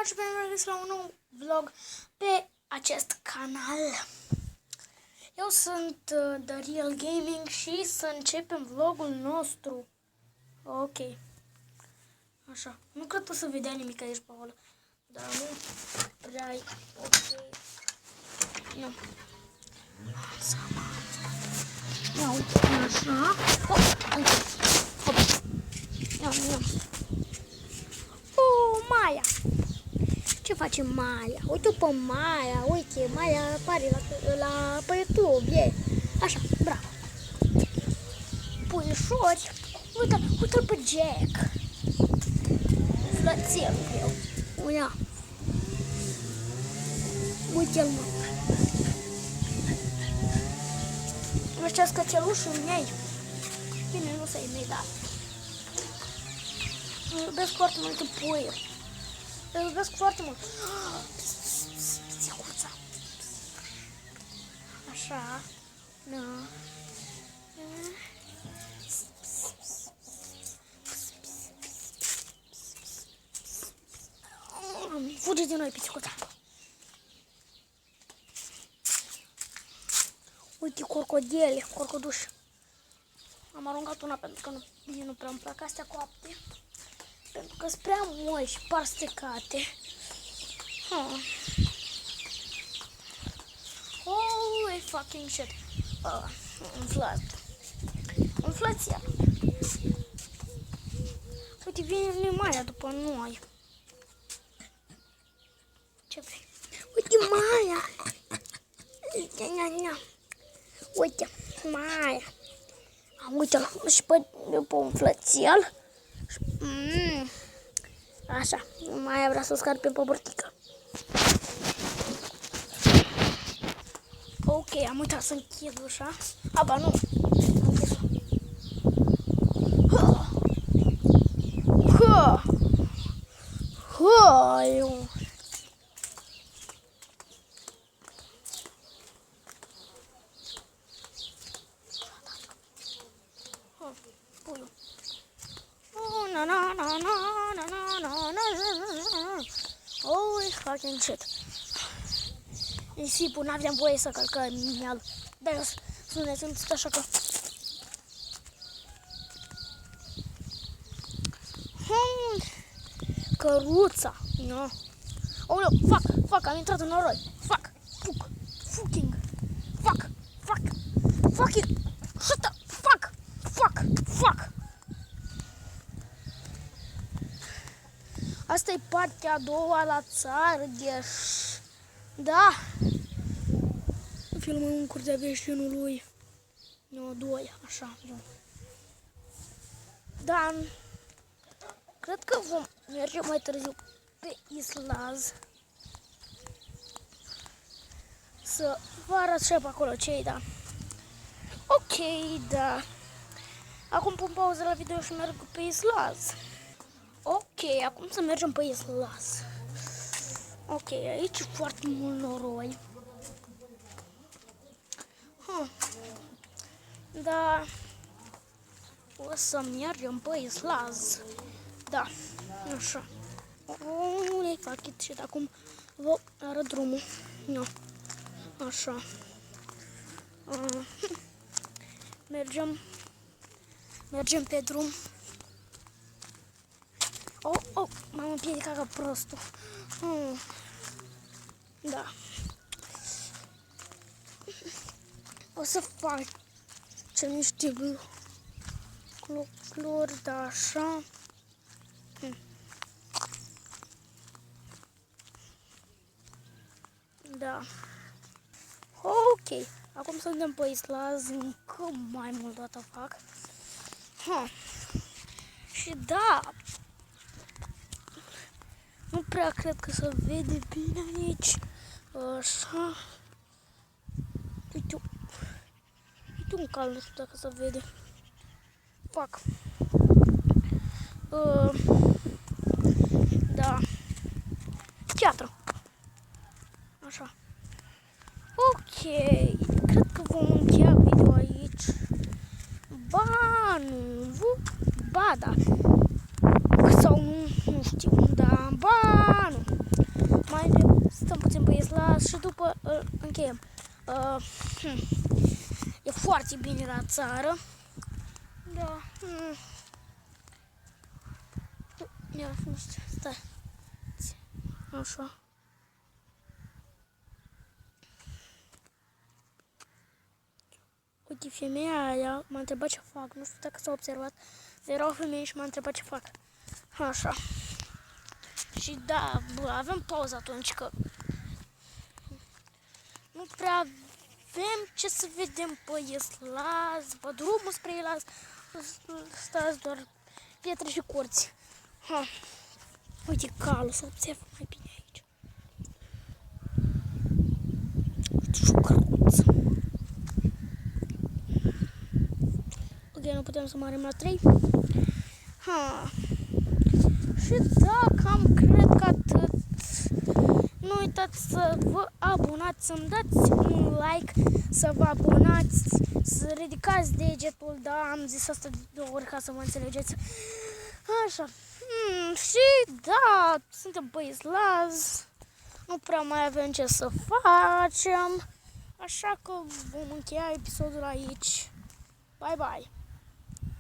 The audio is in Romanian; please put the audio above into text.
și bine la un nou vlog pe acest canal. Eu sunt The Real Gaming și să începem vlogul nostru. Ok. Așa. Nu cred că să vedea nimic aici pe acolo. Dar nu prea. Ok. Nu. Ia uite, așa. Hop, hop. Ia. Maia. Ce face Maia? Uite pe Maia. Uite, Maia apare pe YouTube. E. Așa, bravo. Puișori. Uite-l pe Jack. Flățel eu. Uia. Uite-l, mă. Ăștia-s cățelușii mei. Bine, nu să-i mei, dar îmi iubesc foarte mult pui. Îmi iubesc foarte mult. Pisicuța. Așa. Da. Fuge din noi, pisicuța. Uite, crocodile, crocodiuși. Am aruncat una pentru că nu prea îmi plac astea coapte. Pentru că sunt prea moi și par stecate. Holy fucking shit. Umflat. Umflația. Uite, vine Maia după noi. Ce vrei? Uite, Maia. Uite, Maia. Uite-l și pe umflățel. Așa, Maia vrea să scarpe pe bărtică. Ok, am uitat să închid ușa. Aba, nu. Puiul. Holy fucking shit. Nisipul, n-aveam voie să călcăm în el. De-aia suneți așa că... Căruța. No. Oh, no. Fuck, am intrat în noroi. Fuck. Fucking. Fucking. Shut up. Fuck. Asta e partea a doua la țară, da. Filmăm în curtea vecinului. No, 2, așa. Da. Cred că vom merge mai târziu pe Islaz. Să vă arăt și pe acolo ce-i, da. Ok, da. Acum pun pauză la video și merg pe Islaz. Ok, acum să mergem pe Islaz. Ok, aici e foarte mult noroi. Da. O să mergem pe Islaz. Da, așa. Nu-i fac it și acum vă arăt drumul. No. Așa. Mergem pe drum. Oh, m-am împiedicat ca prostul. Da. O să facem niște clori, da, așa. Da. Ok. Acum suntem pe Islaz, încă mai mult dată fac. Și da. Nu prea cred că se vede bine aici. Așa. Uite un cal, nu știu dacă se vede. Fac. Da. Teatru. Așa. Ok. Cred că vom încheia video aici. Ba da. Sau nu știu, da, ba nu. după îl încheiem. E foarte bine la țară. Da. Ia, nu știu, stai. Așa. Uite, femeia aia m-a întrebat ce fac. Nu știu dacă s-a observat. Era o femeie și m-a întrebat ce fac. Așa. Și da, bă, avem pauză atunci că nu prea avem ce să vedem pe Islaz, pe drumul spre Islaz. Stați doar pietre și curți. Ha. Uite calul, să observă mai bine aici. Uite și o căruță. Ok, nu putem să mărim la 3. Ha. Și da, cam cred că atât. Nu uitați să vă abonați, să-mi dați un like, să vă abonați, să ridicați degetul, da, am zis asta de 2 ori ca să mă înțelegeți. Așa. Și da, suntem băieți Laz, nu prea mai avem ce să facem, așa că vom încheia episodul aici. Bye, bye!